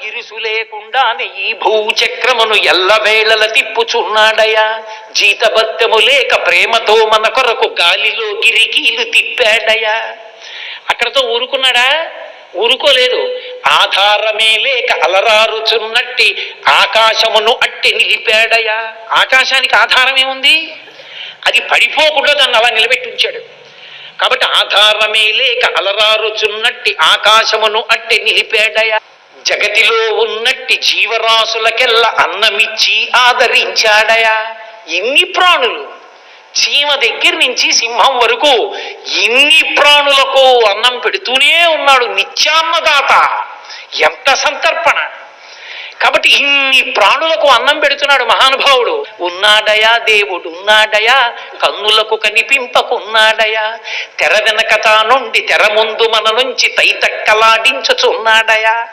ఇరుసు లేకుండానే ఈ భూచక్రమును ఎల్లవేళల తిప్పుచున్నాడయా. జీతబత్తము లేక ప్రేమతో మన కొరకు గాలిలో గిరికీలు తిప్పాడయా. అక్కడతో ఊరుకున్నాడా? ఊరుకోలేదు. ఆధారమే లేక అలరారుచున్నట్టి ఆకాశమును అట్టి నిలిపాడయా. ఆకాశానికి ఆధారం ఏముంది? అది పడిపోకుండా దాన్ని అలా నిలబెట్టి ఉంచాడు. కాబట్టి ఆధారమే లేక అలరారుచున్నట్టి ఆకాశమును అట్టి నిలిపాడయా. జగతిలో ఉన్నట్టి జీవరాశులకెల్లా అన్నమిచ్చి ఆదరించాడయా. ఇన్ని ప్రాణులు, చీమ దగ్గర నుంచి సింహం వరకు ఇన్ని ప్రాణులకు అన్నం పెడుతూనే ఉన్నాడు. నిత్యాన్నదాత. ఎంత సంతర్పణ! కాబట్టి ఇన్ని ప్రాణులకు అన్నం పెడుతున్నాడు మహానుభావుడు. ఉన్నాడయా దేవుడు, ఉన్నాడయా కన్నులకు కనిపింపకున్నాడయా. తెర వెనక తానుండి తెర ముందు మన నుంచి తైతక్కలాడించుచున్నాడయా.